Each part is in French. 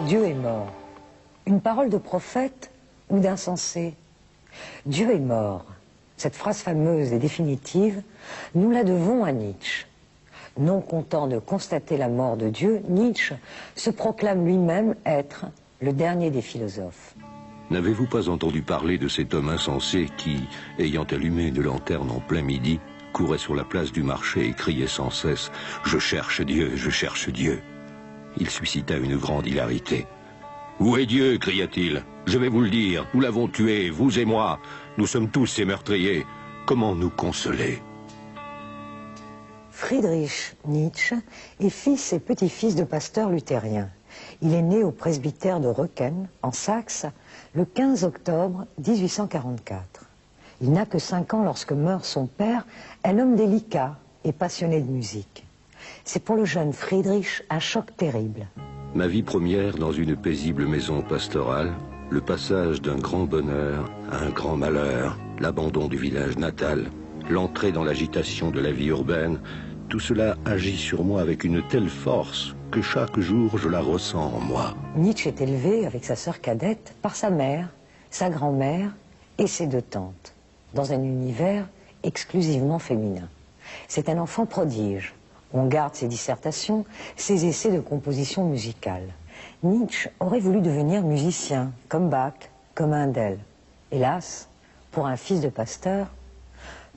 Dieu est mort. Une parole de prophète ou d'insensé? Dieu est mort. Cette phrase fameuse et définitive, nous la devons à Nietzsche. Non content de constater la mort de Dieu, Nietzsche se proclame lui-même être le dernier des philosophes. N'avez-vous pas entendu parler de cet homme insensé qui, ayant allumé une lanterne en plein midi, courait sur la place du marché et criait sans cesse « Je cherche Dieu, je cherche Dieu ». Il suscita une grande hilarité. « Où est Dieu » cria-t-il. « Je vais vous le dire, nous l'avons tué, vous et moi. Nous sommes tous ces meurtriers. Comment nous consoler ?» Friedrich Nietzsche est fils et petit-fils de pasteurs luthériens. Il est né au presbytère de Röcken, en Saxe, le 15 octobre 1844. Il n'a que 5 ans lorsque meurt son père, un homme délicat et passionné de musique. C'est pour le jeune Friedrich un choc terrible. Ma vie première dans une paisible maison pastorale, le passage d'un grand bonheur à un grand malheur, l'abandon du village natal, l'entrée dans l'agitation de la vie urbaine, tout cela agit sur moi avec une telle force que chaque jour je la ressens en moi. Nietzsche est élevé avec sa sœur cadette par sa mère, sa grand-mère et ses 2 tantes, dans un univers exclusivement féminin. C'est un enfant prodige. On garde ses dissertations, ses essais de composition musicale. Nietzsche aurait voulu devenir musicien, comme Bach, comme Handel. Hélas, pour un fils de pasteur.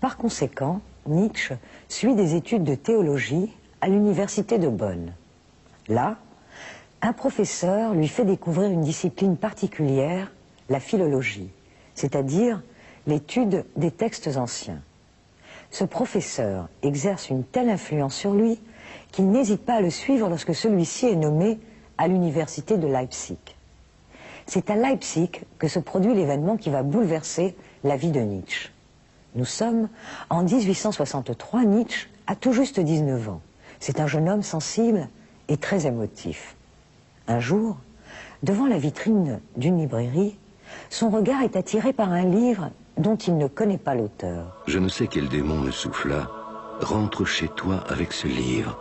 Par conséquent, Nietzsche suit des études de théologie à l'université de Bonn. Là, un professeur lui fait découvrir une discipline particulière, la philologie, c'est-à-dire l'étude des textes anciens. Ce professeur exerce une telle influence sur lui qu'il n'hésite pas à le suivre lorsque celui-ci est nommé à l'université de Leipzig. C'est à Leipzig que se produit l'événement qui va bouleverser la vie de Nietzsche. Nous sommes en 1863, Nietzsche a tout juste 19 ans. C'est un jeune homme sensible et très émotif. Un jour, devant la vitrine d'une librairie, son regard est attiré par un livre dont il ne connaît pas l'auteur. Je ne sais quel démon me souffla. Rentre chez toi avec ce livre.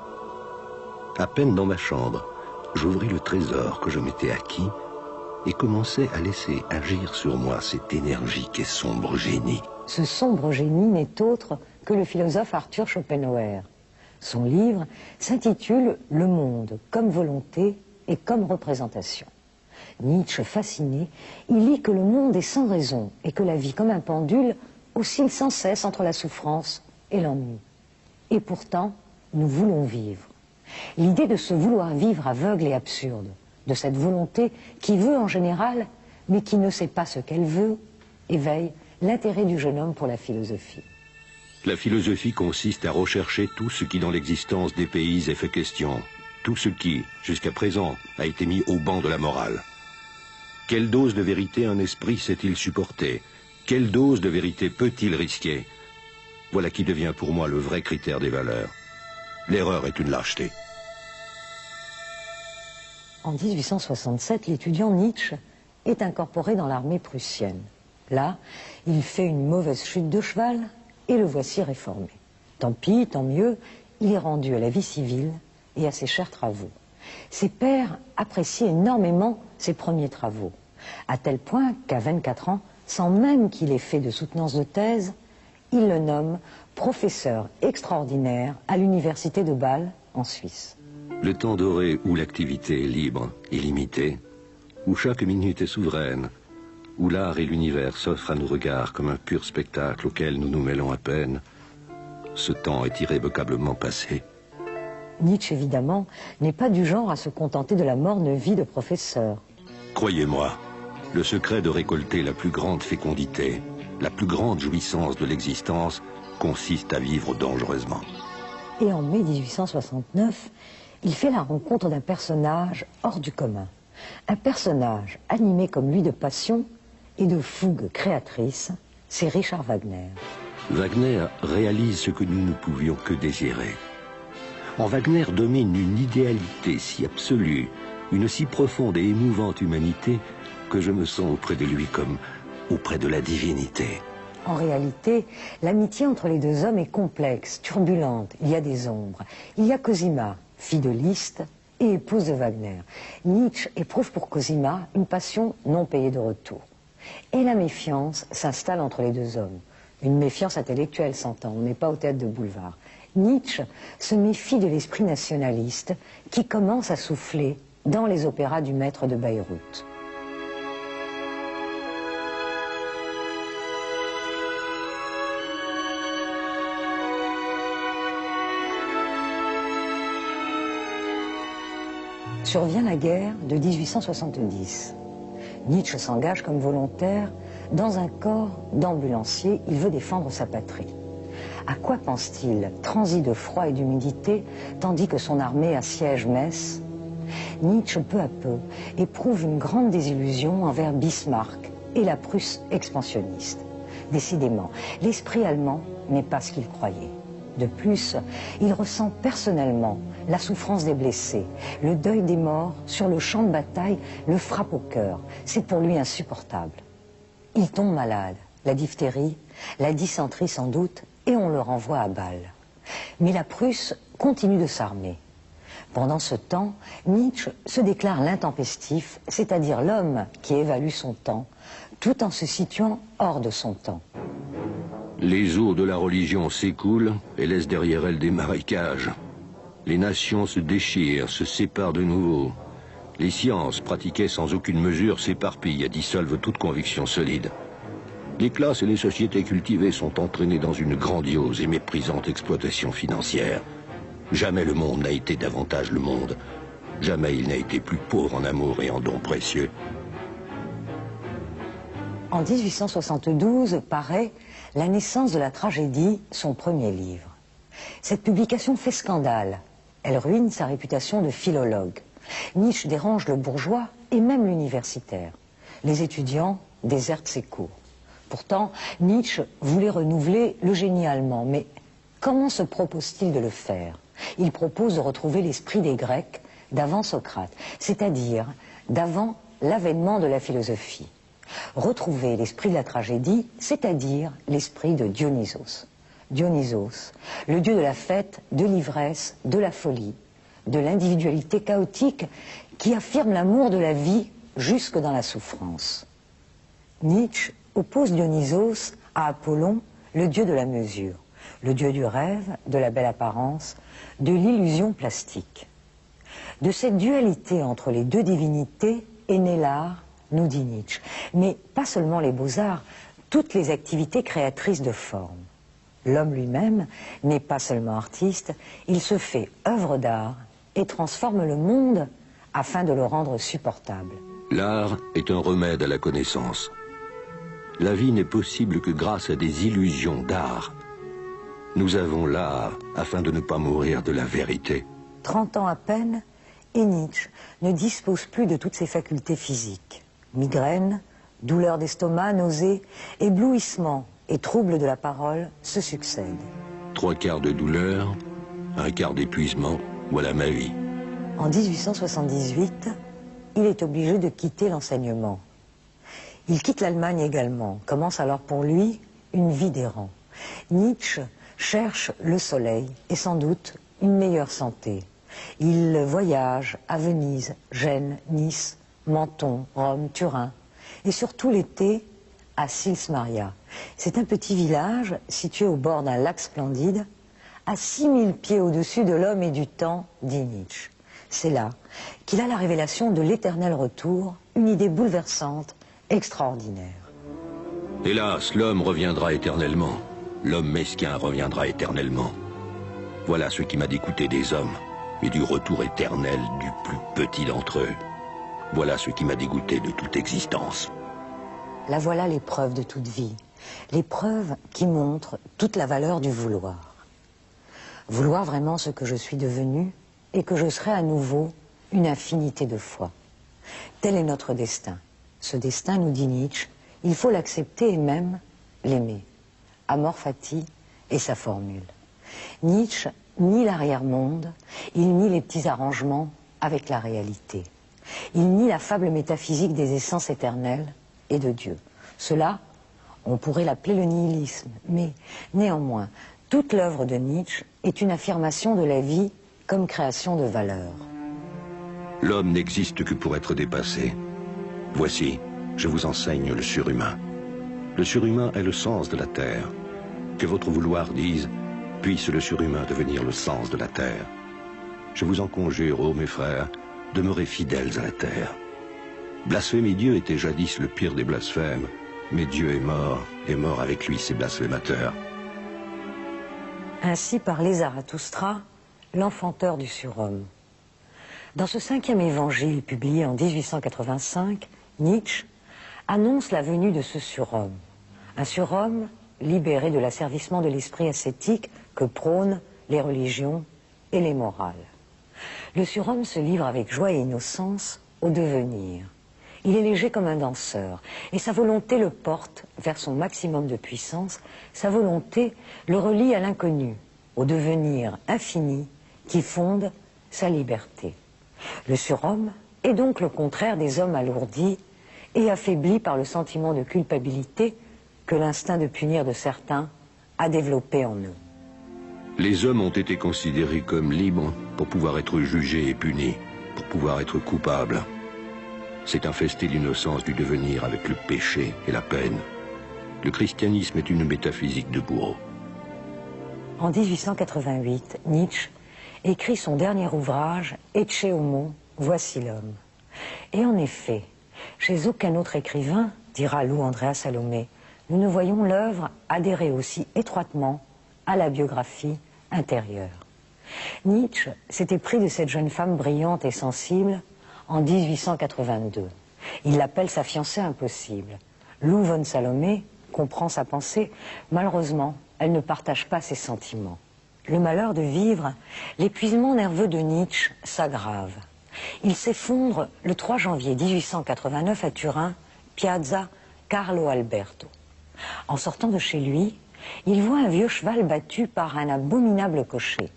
À peine dans ma chambre, j'ouvris le trésor que je m'étais acquis et commençai à laisser agir sur moi cet énergique et sombre génie. Ce sombre génie n'est autre que le philosophe Arthur Schopenhauer. Son livre s'intitule « Le monde comme volonté et comme représentation ». Nietzsche, fasciné, il lit que le monde est sans raison et que la vie, comme un pendule, oscille sans cesse entre la souffrance et l'ennui. Et pourtant, nous voulons vivre. L'idée de ce vouloir vivre aveugle et absurde, de cette volonté qui veut en général, mais qui ne sait pas ce qu'elle veut, éveille l'intérêt du jeune homme pour la philosophie. La philosophie consiste à rechercher tout ce qui dans l'existence des pays est fait question, tout ce qui, jusqu'à présent, a été mis au banc de la morale. Quelle dose de vérité un esprit sait-il supporter? Quelle dose de vérité peut-il risquer? Voilà qui devient pour moi le vrai critère des valeurs. L'erreur est une lâcheté. En 1867, l'étudiant Nietzsche est incorporé dans l'armée prussienne. Là, il fait une mauvaise chute de cheval et le voici réformé. Tant pis, tant mieux, il est rendu à la vie civile et à ses chers travaux. Ses pairs apprécient énormément ses premiers travaux, à tel point qu'à 24 ans, sans même qu'il ait fait de soutenance de thèse, il le nomme professeur extraordinaire à l'université de Bâle, en Suisse. Le temps doré où l'activité est libre, illimitée, où chaque minute est souveraine, où l'art et l'univers s'offrent à nos regards comme un pur spectacle auquel nous nous mêlons à peine, ce temps est irrévocablement passé. Nietzsche, évidemment, n'est pas du genre à se contenter de la morne vie de professeur. Croyez-moi, le secret de récolter la plus grande fécondité, la plus grande jouissance de l'existence, consiste à vivre dangereusement. Et en mai 1869, il fait la rencontre d'un personnage hors du commun. Un personnage animé comme lui de passion et de fougue créatrice, c'est Richard Wagner. Wagner réalise ce que nous ne pouvions que désirer. En Wagner domine une idéalité si absolue, une si profonde et émouvante humanité, que je me sens auprès de lui comme auprès de la divinité. En réalité, l'amitié entre les 2 hommes est complexe, turbulente, il y a des ombres. Il y a Cosima, fille de Liszt, et épouse de Wagner. Nietzsche éprouve pour Cosima une passion non payée de retour. Et la méfiance s'installe entre les deux hommes. Une méfiance intellectuelle, s'entend, on n'est pas au théâtre de boulevard. Nietzsche se méfie de l'esprit nationaliste qui commence à souffler dans les opéras du maître de Bayreuth. Survient la guerre de 1870. Nietzsche s'engage comme volontaire dans un corps d'ambulancier. Il veut défendre sa patrie. À quoi pense-t-il? Transi de froid et d'humidité, tandis que son armée assiège Metz. Nietzsche, peu à peu, éprouve une grande désillusion envers Bismarck et la Prusse expansionniste. Décidément, l'esprit allemand n'est pas ce qu'il croyait. De plus, il ressent personnellement la souffrance des blessés. Le deuil des morts sur le champ de bataille le frappe au cœur. C'est pour lui insupportable. Il tombe malade, la diphtérie, la dysenterie sans doute, et on le renvoie à Bâle. Mais la Prusse continue de s'armer. Pendant ce temps, Nietzsche se déclare l'intempestif, c'est-à-dire l'homme qui évalue son temps, tout en se situant hors de son temps. Les eaux de la religion s'écoulent et laissent derrière elles des marécages. Les nations se déchirent, se séparent de nouveau. Les sciences, pratiquées sans aucune mesure, s'éparpillent et dissolvent toute conviction solide. Les classes et les sociétés cultivées sont entraînées dans une grandiose et méprisante exploitation financière. Jamais le monde n'a été davantage le monde. Jamais il n'a été plus pauvre en amour et en dons précieux. En 1872 paraît La naissance de la tragédie, son premier livre. Cette publication fait scandale. Elle ruine sa réputation de philologue. Nietzsche dérange le bourgeois et même l'universitaire. Les étudiants désertent ses cours. Pourtant, Nietzsche voulait renouveler le génie allemand. Mais comment se propose-t-il de le faire? Il propose de retrouver l'esprit des Grecs d'avant Socrate, c'est-à-dire d'avant l'avènement de la philosophie. Retrouver l'esprit de la tragédie, c'est-à-dire l'esprit de Dionysos. Dionysos, le dieu de la fête, de l'ivresse, de la folie, de l'individualité chaotique qui affirme l'amour de la vie jusque dans la souffrance. Nietzsche oppose Dionysos à Apollon, le dieu de la mesure, le dieu du rêve, de la belle apparence, de l'illusion plastique. De cette dualité entre les deux divinités est né l'art, nous dit Nietzsche, mais pas seulement les beaux-arts, toutes les activités créatrices de forme. L'homme lui-même n'est pas seulement artiste, il se fait œuvre d'art et transforme le monde afin de le rendre supportable. L'art est un remède à la connaissance. La vie n'est possible que grâce à des illusions d'art. Nous avons l'art afin de ne pas mourir de la vérité. 30 ans à peine, et Nietzsche ne dispose plus de toutes ses facultés physiques. Migraines, douleurs d'estomac, nausées, éblouissements et troubles de la parole se succèdent. 3/4 de douleur, 1/4 d'épuisement, voilà ma vie. En 1878, il est obligé de quitter l'enseignement. Il quitte l'Allemagne également. Commence alors pour lui une vie d'errant. Nietzsche cherche le soleil et sans doute une meilleure santé. Il voyage à Venise, Gênes, Nice, Menton, Rome, Turin et surtout l'été à Sils Maria. C'est un petit village situé au bord d'un lac splendide à 6000 pieds au-dessus de l'homme et du temps, dit Nietzsche. C'est là qu'il a la révélation de l'éternel retour, une idée bouleversante, extraordinaire. Hélas, l'homme reviendra éternellement. L'homme mesquin reviendra éternellement. Voilà ce qui m'a dégoûté des hommes et du retour éternel du plus petit d'entre eux. Voilà ce qui m'a dégoûté de toute existence. La voilà l'épreuve de toute vie, l'épreuve qui montre toute la valeur du vouloir. Vouloir vraiment ce que je suis devenu et que je serai à nouveau une infinité de fois. Tel est notre destin. Ce destin, nous dit Nietzsche, il faut l'accepter et même l'aimer. Amor fati est sa formule. Nietzsche nie l'arrière-monde, il nie les petits arrangements avec la réalité. Il nie la fable métaphysique des essences éternelles et de Dieu. Cela, on pourrait l'appeler le nihilisme, mais néanmoins, toute l'œuvre de Nietzsche est une affirmation de la vie comme création de valeur. L'homme n'existe que pour être dépassé. Voici, je vous enseigne le surhumain. Le surhumain est le sens de la terre. Que votre vouloir dise, puisse le surhumain devenir le sens de la terre. Je vous en conjure, ô mes frères, demeurez fidèles à la terre. Blasphémer Dieu était jadis le pire des blasphèmes, mais Dieu est mort, et mort avec lui ses blasphémateurs. Ainsi parlait Zarathustra, l'enfanteur du surhomme. Dans ce 5e évangile publié en 1885, Nietzsche annonce la venue de ce surhomme. Un surhomme libéré de l'asservissement de l'esprit ascétique que prônent les religions et les morales. Le surhomme se livre avec joie et innocence au devenir. Il est léger comme un danseur, et sa volonté le porte vers son maximum de puissance. Sa volonté le relie à l'inconnu, au devenir infini qui fonde sa liberté. Le surhomme est donc le contraire des hommes alourdis et affaiblis par le sentiment de culpabilité que l'instinct de punir de certains a développé en eux. Les hommes ont été considérés comme libres pour pouvoir être jugés et punis, pour pouvoir être coupables. C'est infester l'innocence du devenir avec le péché et la peine. Le christianisme est une métaphysique de bourreau. En 1888, Nietzsche écrit son dernier ouvrage, Ecce Homo, Voici l'homme. Et en effet, chez aucun autre écrivain, dira Lou Andrea Salomé, nous ne voyons l'œuvre adhérer aussi étroitement à la biographie intérieure. Nietzsche s'était pris de cette jeune femme brillante et sensible en 1882. Il l'appelle sa fiancée impossible. Lou von Salomé comprend sa pensée. Malheureusement, elle ne partage pas ses sentiments. Le malheur de vivre, l'épuisement nerveux de Nietzsche s'aggrave. Il s'effondre le 3 janvier 1889 à Turin, piazza Carlo Alberto. En sortant de chez lui, il voit un vieux cheval battu par un abominable cocher.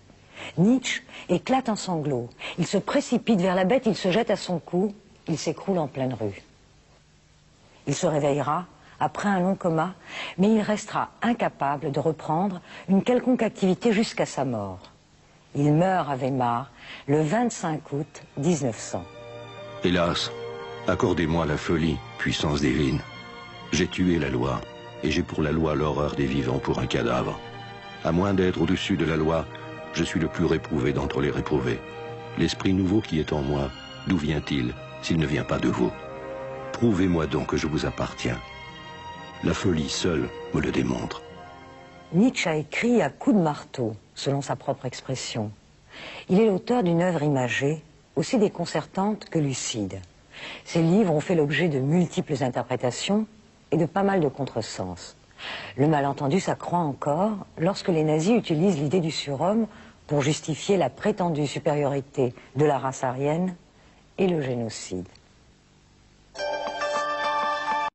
Nietzsche éclate en sanglots. Il se précipite vers la bête, il se jette à son cou, il s'écroule en pleine rue. Il se réveillera après un long coma, mais il restera incapable de reprendre une quelconque activité jusqu'à sa mort. Il meurt à Weimar le 25 août 1900. Hélas, accordez-moi la folie, puissance divine. J'ai tué la loi, et j'ai pour la loi l'horreur des vivants pour un cadavre. À moins d'être au-dessus de la loi, je suis le plus réprouvé d'entre les réprouvés. L'esprit nouveau qui est en moi, d'où vient-il, s'il ne vient pas de vous? Prouvez-moi donc que je vous appartiens. La folie seule me le démontre. Nietzsche a écrit à coups de marteau, selon sa propre expression. Il est l'auteur d'une œuvre imagée, aussi déconcertante que lucide. Ses livres ont fait l'objet de multiples interprétations et de pas mal de contresens. Le malentendu s'accroît encore lorsque les nazis utilisent l'idée du surhomme pour justifier la prétendue supériorité de la race aryenne et le génocide.